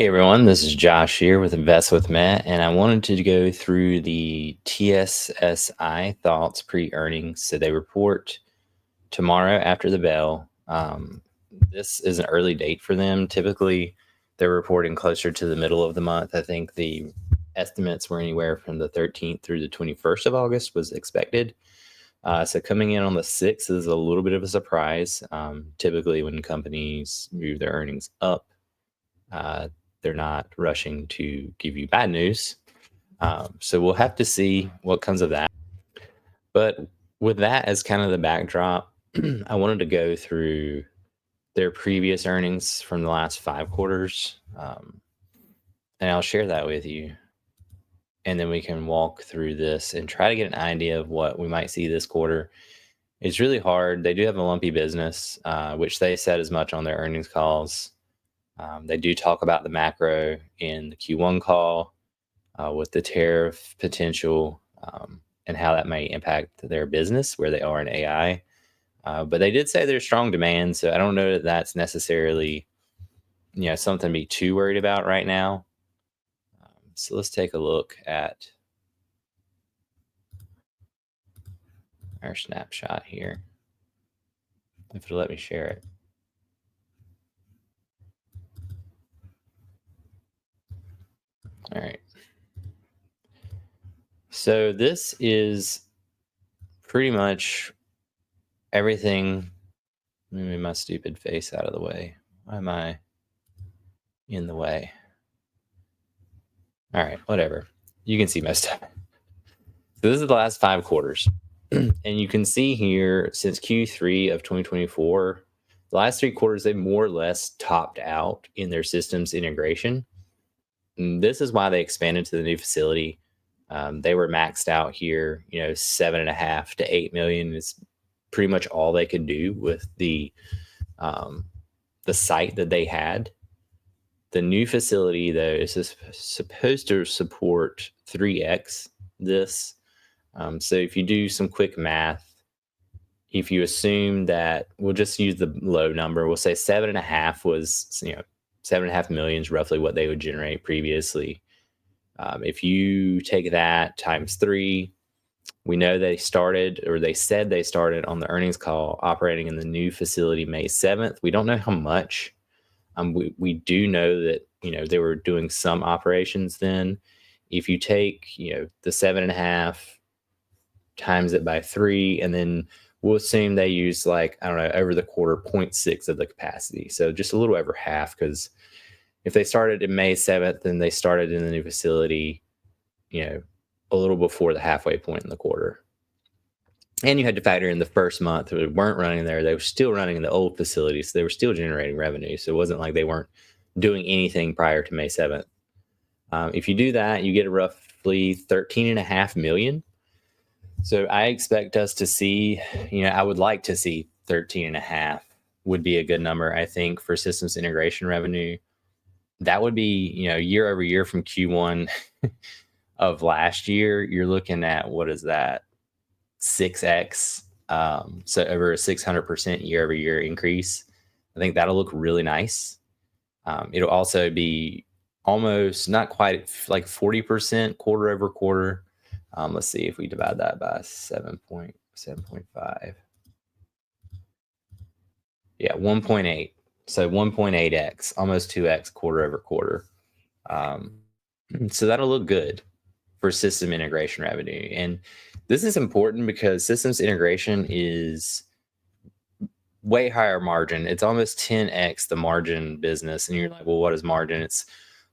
Hey everyone, this is Josh here with Invest with Matt, and I wanted to go through the TSSI thoughts pre-earnings. So they report tomorrow after the bell. This is an early date for them. Typically, they're reporting closer to the middle of the month. I think the estimates were anywhere from the 13th through the 21st of August was expected. So coming in on the 6th is a little bit of a surprise. Typically, when companies move their earnings up, uh, they're not rushing to give you bad news. So we'll have to see what comes of that. But with that as kind of the backdrop, I wanted to go through their previous earnings from the last 5 quarters. And I'll share that with you. And then we can walk through this and try to get an idea of what we might see this quarter. It's really hard. They do have a lumpy business, which they said as much on their earnings calls. They do talk about the macro in the Q1 call with the tariff potential and how that may impact their business, where they are in AI. But they did say there's strong demand, so I don't know that that's necessarily something to be too worried about right now. So let's take a look at our snapshot here, if it'll let me share it. All right. So this is pretty much everything. Let me move my stupid face out of the way. Why am I in the way? All right, whatever. You can see my stuff. So this is the last 5 quarters. And you can see here since Q3 of 2024, the last 3 quarters, they more or less topped out in their systems integration. And this is why they expanded to the new facility. They were maxed out here, 7.5 to 8 million is pretty much all they could do with the site that they had. The new facility, though, is supposed to support 3x this. So if you do some quick math, if you assume that, we'll just use the low number, we'll say 7.5 was, 7.5 million is roughly what they would generate previously. If you take that times 3, we know they said they started on the earnings call operating in the new facility May 7th. We don't know how much. We do know that, they were doing some operations then. If you take, the 7.5 times it by 3, and then we'll assume they use over the quarter 0.6 of the capacity. So just a little over half, because if they started in May 7th, then they started in the new facility, a little before the halfway point in the quarter. And you had to factor in the first month they weren't running there. They were still running in the old facility, so they were still generating revenue. So it wasn't like they weren't doing anything prior to May 7th. If you do that, you get a roughly 13.5 million. So I expect us to see, I would like to see 13.5 would be a good number, I think, for systems integration revenue. That would be, year over year from Q1 of last year, you're looking at, what is that? 6x, so over a 600% year over year increase. I think that'll look really nice. It'll also be almost, not quite, like 40% quarter over quarter. Let's see if we divide that by 7.5. Yeah, 1.8. So 1.8x, almost 2x quarter over quarter. So that'll look good for system integration revenue. And this is important because systems integration is way higher margin. It's almost 10x the margin business. And you're like, well, what is margin?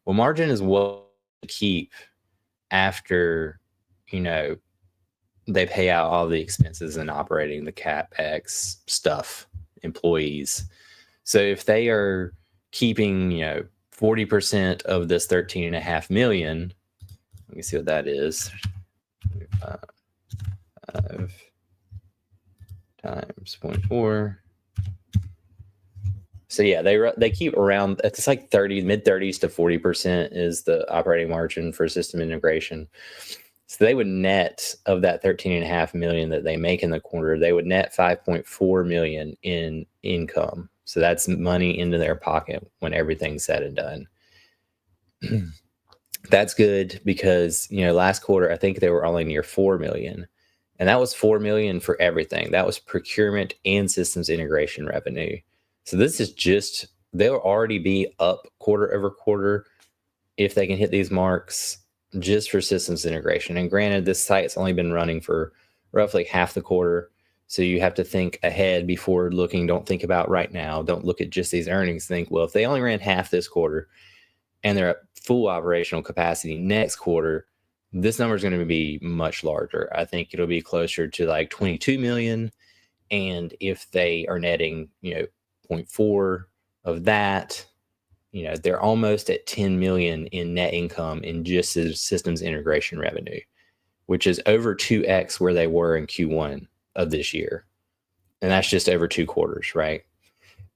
Margin is what to keep after, they pay out all the expenses and operating the CapEx stuff, employees. So if they are keeping, 40% of this 13.5 million, let me see what that is. 5 times 0.4. So yeah, they keep around, it's like mid 30s to 40% is the operating margin for system integration. So they would net, of that 13.5 million that they make in the quarter, they would net 5.4 million in income. So that's money into their pocket when everything's said and done. That's good because, last quarter, I think they were only near 4 million. And that was 4 million for everything. That was procurement and systems integration revenue. So this is just, they'll already be up quarter over quarter if they can hit these marks just for systems integration. And granted, this site's only been running for roughly half the quarter. So you have to think ahead before looking. Don't think about right now. Don't look at just these earnings. Think, well, if they only ran half this quarter and they're at full operational capacity next quarter, this number is going to be much larger. I think it'll be closer to like 22 million. And if they are netting, 0.4 of that, they're almost at 10 million in net income in just systems integration revenue, which is over 2x where they were in Q1 of this year. And that's just over 2 quarters, right?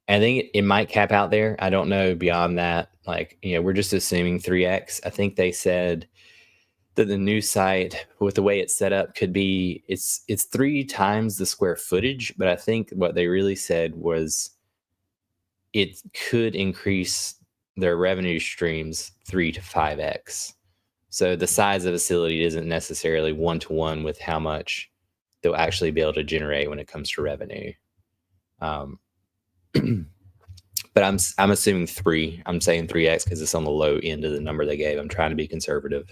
I think it might cap out there. I don't know beyond that. Like, we're just assuming 3x. I think they said that the new site, with the way it's set up, could be it's 3 times the square footage. But I think what they really said was it could increase their revenue streams 3 to 5x. So the size of the facility isn't necessarily 1-to-1 with how much they'll actually be able to generate when it comes to revenue. But I'm assuming 3. I'm saying 3x because it's on the low end of the number they gave. I'm trying to be conservative,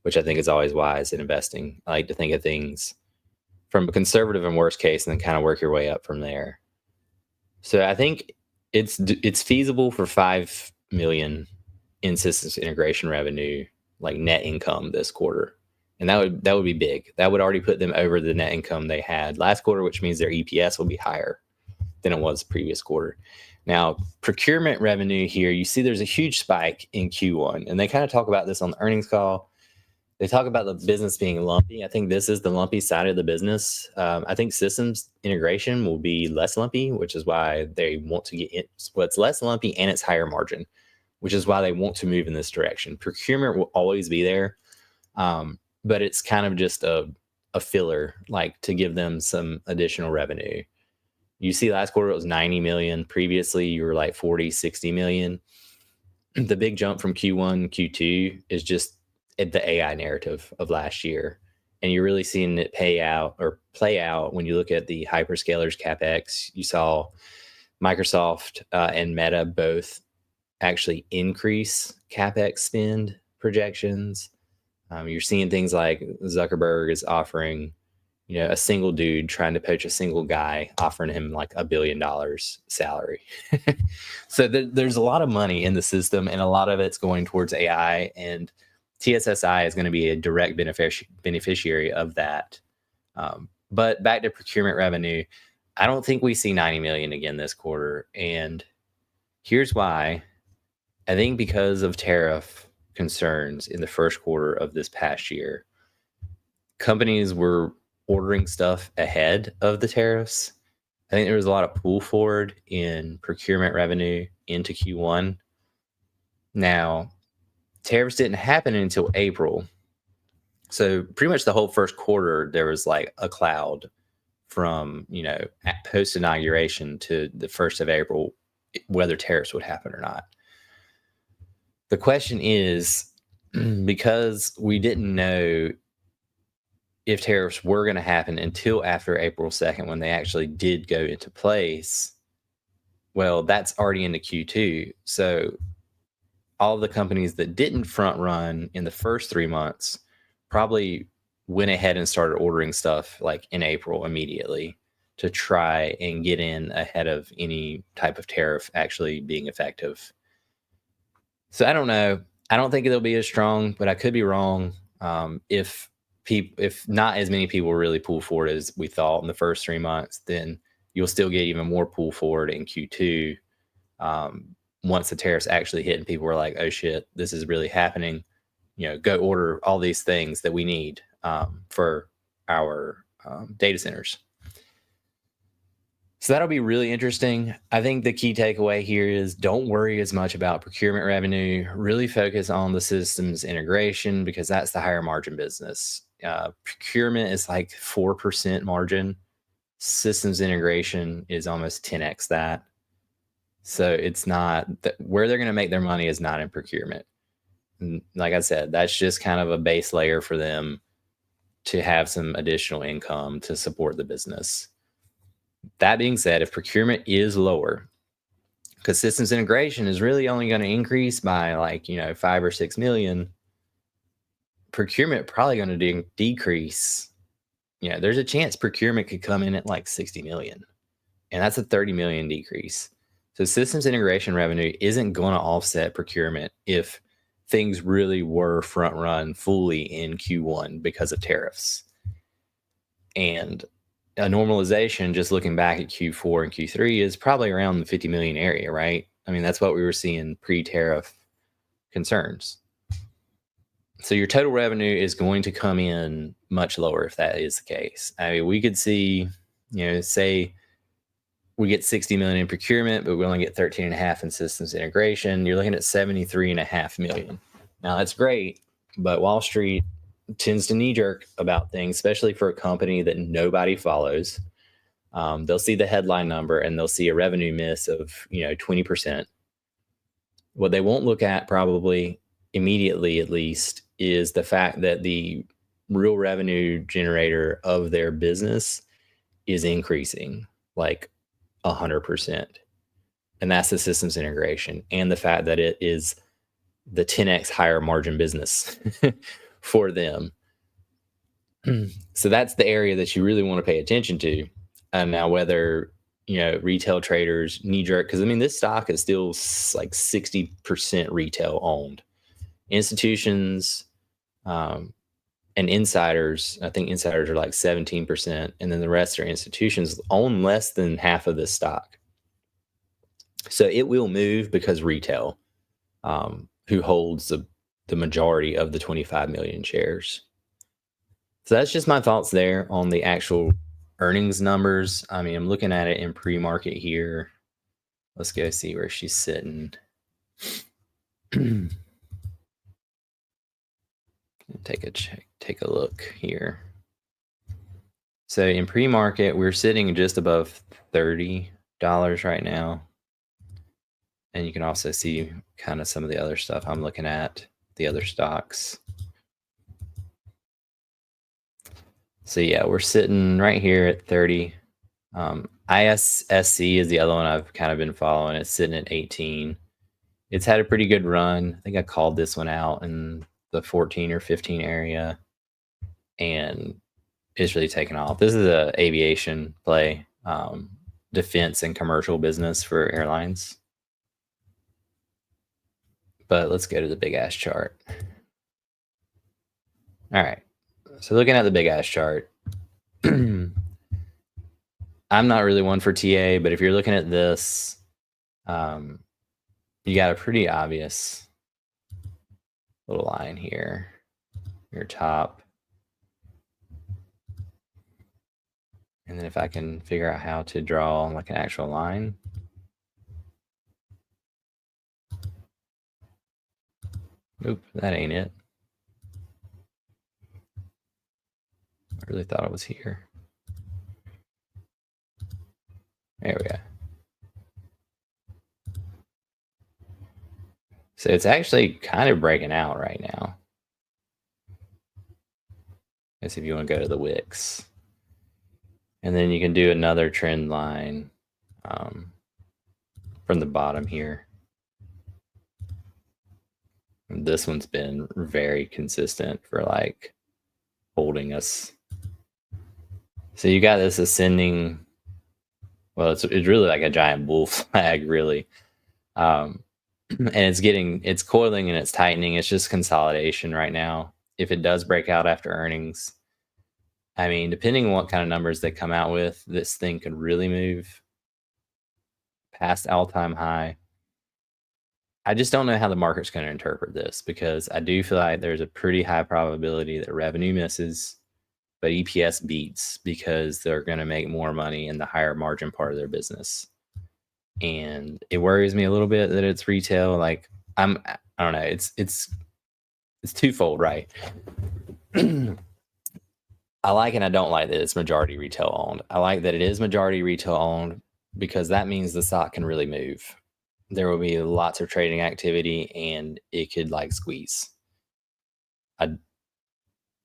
which I think is always wise in investing. I like to think of things from a conservative and worst case and then kind of work your way up from there. So I think it's feasible for 5 million in systems integration revenue, like net income this quarter. And that would be big. That would already put them over the net income they had last quarter, which means their EPS will be higher than it was previous quarter. Now, procurement revenue here, you see there's a huge spike in Q1, and they kind of talk about this on the earnings call. They talk about the business being lumpy. I think this is the lumpy side of the business. I think systems integration will be less lumpy, which is why they want to get it. Well, it's less lumpy and it's higher margin, which is why they want to move in this direction. Procurement will always be there, but it's kind of just a filler, like to give them some additional revenue. You see last quarter, it was 90 million. Previously, you were like 40, 60 million. The big jump from Q1, Q2 is just the AI narrative of last year. And you're really seeing it play out when you look at the hyperscalers CapEx. You saw Microsoft and Meta both actually increase CapEx spend projections. You're seeing things like Zuckerberg is offering, a single dude trying to poach a single guy, offering him like $1 billion salary. So there's a lot of money in the system, and a lot of it's going towards AI, and TSSI is going to be a direct beneficiary of that. But back to procurement revenue, I don't think we see 90 million again this quarter. And here's why. I think because of tariff concerns in the first quarter of this past year, companies were ordering stuff ahead of the tariffs. I think there was a lot of pull forward in procurement revenue into Q1. Now, tariffs didn't happen until April. So pretty much the whole first quarter, there was like a cloud from, post inauguration to the 1st of April, whether tariffs would happen or not. The question is, because we didn't know if tariffs were going to happen until after April 2nd, when they actually did go into place, well, that's already into Q2. So all of the companies that didn't front run in the first 3 months probably went ahead and started ordering stuff like in April immediately to try and get in ahead of any type of tariff actually being effective. So I don't know. I don't think it'll be as strong, but I could be wrong. If not as many people really pull forward as we thought in the first 3 months, then you'll still get even more pull forward in Q2. Once the tariffs actually hit and people were like, oh shit, this is really happening, go order all these things that we need for our data centers. So that'll be really interesting. I think the key takeaway here is don't worry as much about procurement revenue. Really focus on the systems integration because that's the higher margin business. Procurement is like 4% margin. Systems integration is almost 10x that. So it's not where they're going to make their money is not in procurement. like I said, that's just kind of a base layer for them to have some additional income to support the business. That being said, if procurement is lower, because systems integration is really only going to increase by like, 5 or 6 million, procurement probably going to decrease. There's a chance procurement could come in at like 60 million, and that's a 30 million decrease. So systems integration revenue isn't going to offset procurement if things really were front run fully in Q1 because of tariffs. And a normalization, just looking back at Q4 and Q3, is probably around the 50 million area, right? I mean, that's what we were seeing pre-tariff concerns. So your total revenue is going to come in much lower if that is the case. I mean, we could see, say we get 60 million in procurement, but we only get 13.5 in systems integration. You're looking at 73.5 million. Now that's great, but Wall Street tends to knee jerk about things, especially for a company that nobody follows. They'll see the headline number and they'll see a revenue miss of 20%. What they won't look at, probably immediately at least, is the fact that the real revenue generator of their business is increasing like 100%. And that's the systems integration, and the fact that it is the 10x higher margin business for them. So that's the area that you really want to pay attention to. And now whether, retail traders knee jerk, because I mean, this stock is still like 60% retail owned. Institutions and insiders, I think insiders are like 17%, and then the rest are institutions, own less than half of this stock. So it will move because retail, who holds the majority of the 25 million shares. So that's just my thoughts there on the actual earnings numbers. I mean, I'm looking at it in pre-market here. Let's go see where she's sitting. Take a look here. So in pre-market, we're sitting just above $30 right now. And you can also see kind of some of the other stuff I'm looking at, the other stocks. So yeah, we're sitting right here at 30. ISSC is the other one I've kind of been following. It's sitting at 18. It's had a pretty good run. I think I called this one out in the 14 or 15 area, and it's really taken off. This is a aviation play, defense and commercial business for airlines. But let's go to the big ass chart. All right. So looking at the big ass chart, I'm not really one for TA, but if you're looking at this, you got a pretty obvious little line here, your top. And then if I can figure out how to draw like an actual line. Nope, that ain't it. I really thought it was here. There we go. So it's actually kind of breaking out right now. I guess if you want to go to the wicks. And then you can do another trend line from the bottom here. This one's been very consistent for like holding us. So you got this ascending, well, it's really like a giant bull flag, really. And it's coiling and it's tightening. It's just consolidation right now. If it does break out after earnings, I mean, depending on what kind of numbers they come out with, this thing could really move past all-time high. I just don't know how the market's going to interpret this, because I do feel like there's a pretty high probability that revenue misses, but EPS beats, because they're going to make more money in the higher margin part of their business. And it worries me a little bit that it's retail. Like I don't know. It's twofold, right? I like and I don't like that it's majority retail owned. I like that it is majority retail owned, because that means the stock can really move. there will be lots of trading activity and it could like squeeze.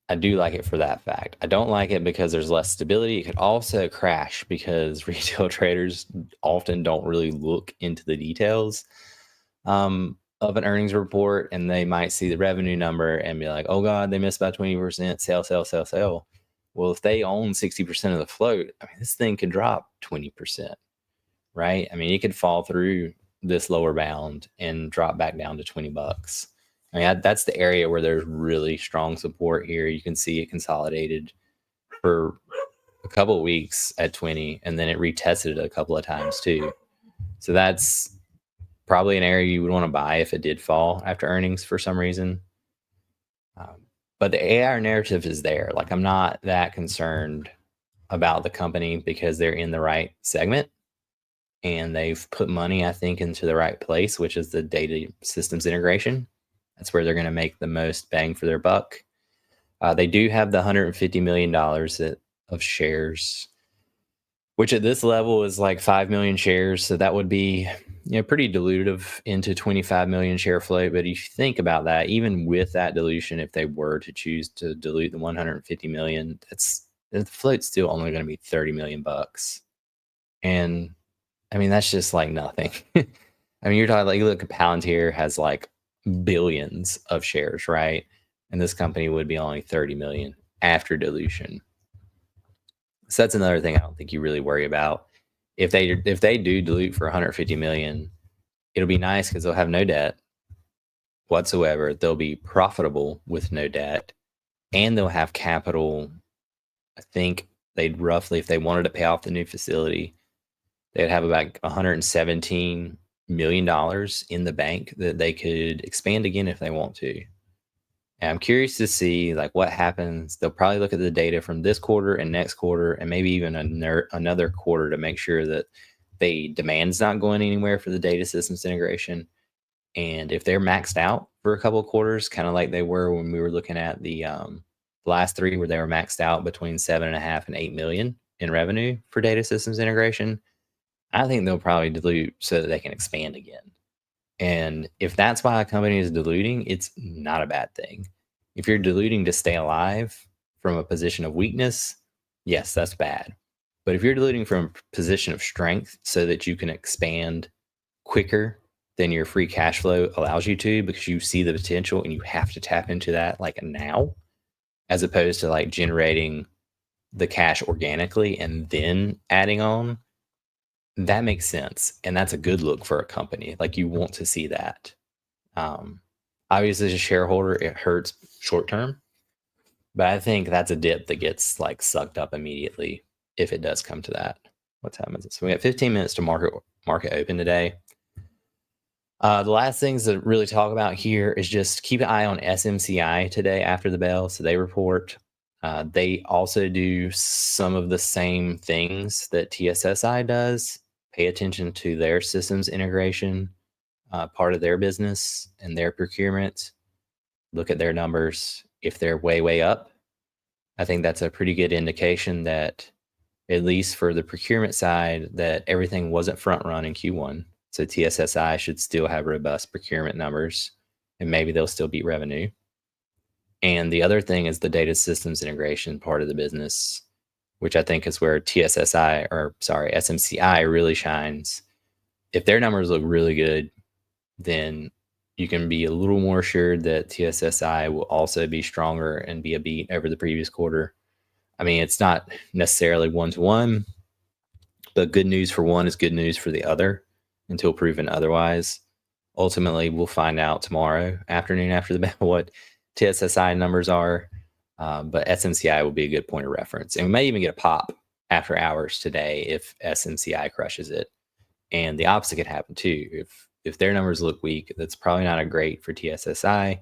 I do like it for that fact. I don't like it because there's less stability. It could also crash because retail traders often don't really look into the details of an earnings report, and they might see the revenue number and be like, "Oh God, they missed by 20%. Sell, sell, sell, sell." Well, if they own 60% of the float, I mean, this thing could drop 20%, right? I mean, it could fall through this lower bound and drop back down to $20. I mean, that's the area where there's really strong support here. You can see it consolidated for a couple of weeks at 20, and then it retested it a couple of times too. So that's probably an area you would want to buy if it did fall after earnings for some reason. But the AI narrative is there. Like, I'm not that concerned about the company because they're in the right segment and they've put money, I think, into the right place, which is the data systems integration. That's where they're going to make the most bang for their buck. They do have the $150 million of shares, which at this level is like 5 million shares. So that would be, pretty dilutive into 25 million share float. But if you think about that, even with that dilution, if they were to choose to dilute the 150 million, the float's still only going to be 30 million bucks. And I mean, that's just like nothing. I mean, you're talking like, look, Palantir has like billions of shares, right? And this company would be only 30 million after dilution. So that's another thing I don't think you really worry about. If they do dilute for 150 million, it'll be nice because they'll have no debt whatsoever. They'll be profitable with no debt, and they'll have capital. I think they'd roughly, if they wanted to pay off the new facility, they'd have about $117 million in the bank that they could expand again if they want to. And I'm curious to see like what happens. They'll probably look at the data from this quarter and next quarter, and maybe even another quarter to make sure that the demand's not going anywhere for the data systems integration. And if they're maxed out for a couple of quarters, kind of like they were when we were looking at the last three, where they were maxed out between 7.5 and 8 million in revenue for data systems integration, I think they'll probably dilute so that they can expand again. And if that's why a company is diluting, it's not a bad thing. If you're diluting to stay alive from a position of weakness, yes, that's bad. But if you're diluting from a position of strength so that you can expand quicker than your free cash flow allows you to, because you see the potential and you have to tap into that like now, as opposed to like generating the cash organically and then adding on, that makes sense. And that's a good look for a company. Like, you want to see that. Obviously, as a shareholder, it hurts short term, but I think that's a dip that gets like sucked up immediately if it does come to that. What time is it? So we got 15 minutes to market open today. The last things to really talk about here is just keep an eye on SMCI today after the bell. So they report. They also do some of the same things that TSSI does. Pay attention to their systems integration, part of their business and their procurement. Look at their numbers. If they're way up, I think that's a pretty good indication that, at least for the procurement side, that everything wasn't front run in Q1. So TSSI should still have robust procurement numbers, and maybe they'll still beat revenue. And the other thing is the data systems integration part of the business, which I think is where SMCI really shines. If their numbers look really good, then you can be a little more assured that TSSI will also be stronger and be a beat over the previous quarter. I mean, it's not necessarily one-to-one, but good news for one is good news for the other until proven otherwise. Ultimately, we'll find out tomorrow afternoon after the bell what TSSI numbers are, but SMCI will be a good point of reference. And we may even get a pop after hours today if SMCI crushes it. And the opposite could happen too. If their numbers look weak, that's probably not a great for TSSI,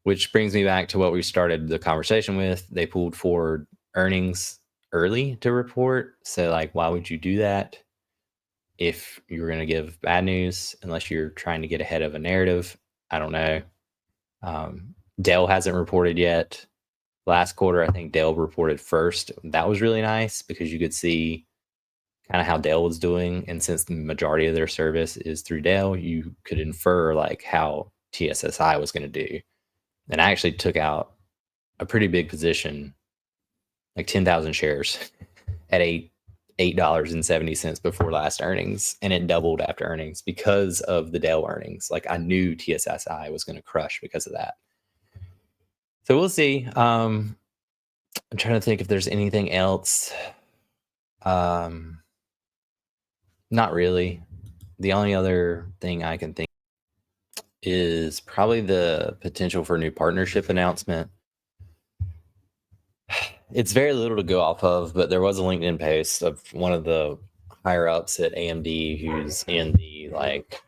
which brings me back to what we started the conversation with. They pulled forward earnings early to report. So like, why would you do that if you're going to give bad news, unless you're trying to get ahead of a narrative? I don't know. Dell hasn't reported yet. Last quarter, I think Dell reported first. That was really nice because you could see kind of how Dell was doing. And since the majority of their service is through Dell, you could infer like how TSSI was going to do. And I actually took out a pretty big position, like 10,000 shares at $8.70 before last earnings, and it doubled after earnings because of the Dell earnings. Like I knew TSSI was going to crush because of that. So we'll see. I'm trying to think if there's anything else. Not really. The only other thing I can think is probably the potential for a new partnership announcement. It's very little to go off of, but there was a LinkedIn post of one of the higher ups at AMD who's in the like.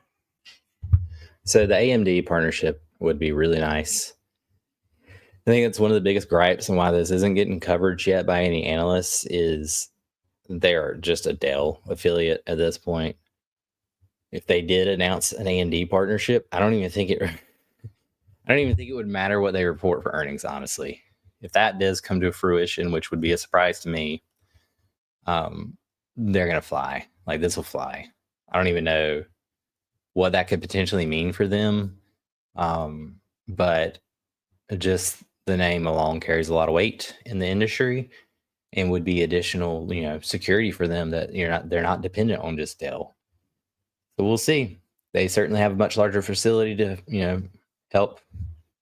So the AMD partnership would be really nice. I think it's one of the biggest gripes and why this isn't getting coverage yet by any analysts is they're just a Dell affiliate at this point. If they did announce an AMD partnership, I don't even think it would matter what they report for earnings, honestly. If that does come to fruition, which would be a surprise to me, they're going to fly. Like this will fly. I don't even know what that could potentially mean for them. But just the name alone carries a lot of weight in the industry and would be additional, security for them that they're not dependent on just Dell. So we'll see. They certainly have a much larger facility to, help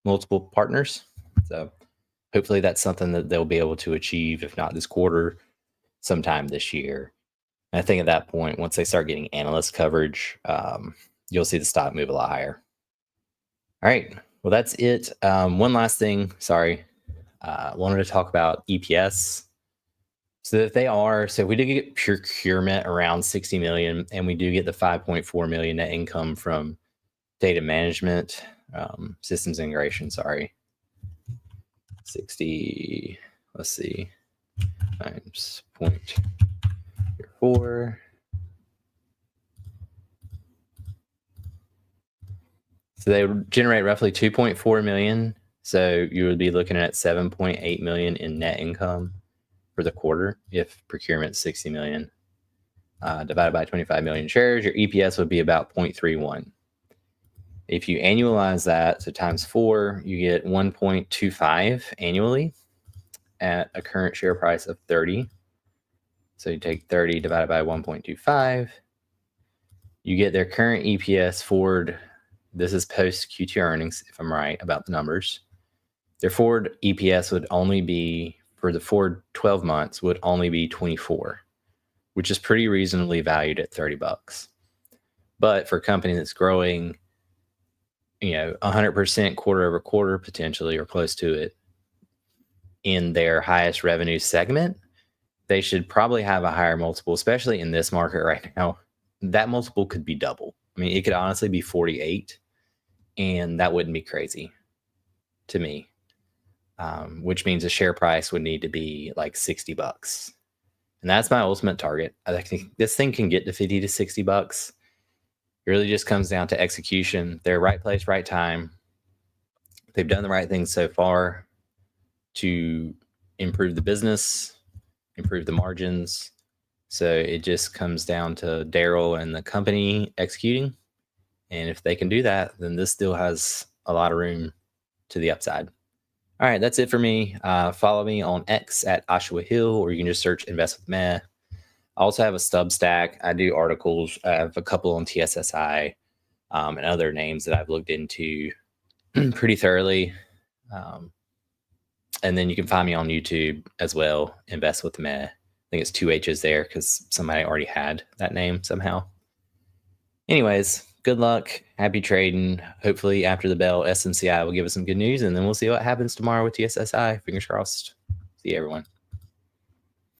multiple partners. So hopefully that's something that they'll be able to achieve, if not this quarter, sometime this year. And I think at that point, once they start getting analyst coverage, you'll see the stock move a lot higher. All right. Well, that's it. One last thing. Sorry. Wanted to talk about EPS. So we do get procurement around 60 million, and we do get the 5.4 million net income from data management, systems integration. Sorry. 60, let's see, times 0.4. So they generate roughly 2.4 million. So you would be looking at 7.8 million in net income for the quarter if procurement's 60 million. Divided by 25 million shares, your EPS would be about 0.31. If you annualize that, so times 4, you get 1.25 annually at a current share price of 30. So you take 30 divided by 1.25. You get their current EPS forward. This is post Q2 earnings, if I'm right about the numbers. Their forward EPS would only be, for the forward 12 months, would only be 24, which is pretty reasonably valued at $30. But for a company that's growing, 100% quarter over quarter, potentially, or close to it, in their highest revenue segment, they should probably have a higher multiple, especially in this market right now. That multiple could be double. I mean, it could honestly be 48, and that wouldn't be crazy to me, which means the share price would need to be like $60. And that's my ultimate target. I think this thing can get to 50 to $60. It really just comes down to execution. They're right place, right time. They've done the right things so far to improve the business, improve the margins. So it just comes down to Daryl and the company executing. And if they can do that, then this still has a lot of room to the upside. All right, that's it for me. Follow me on X at Oshawa Hill, or you can just search Invest with Meh. I also have a Substack. I do articles. I have a couple on TSSI and other names that I've looked into pretty thoroughly. And then you can find me on YouTube as well, Invest with Meh. I think it's 2 H's there because somebody already had that name somehow. Anyways, good luck. Happy trading. Hopefully after the bell, SMCI will give us some good news, and then we'll see what happens tomorrow with TSSI. Fingers crossed. See you, everyone.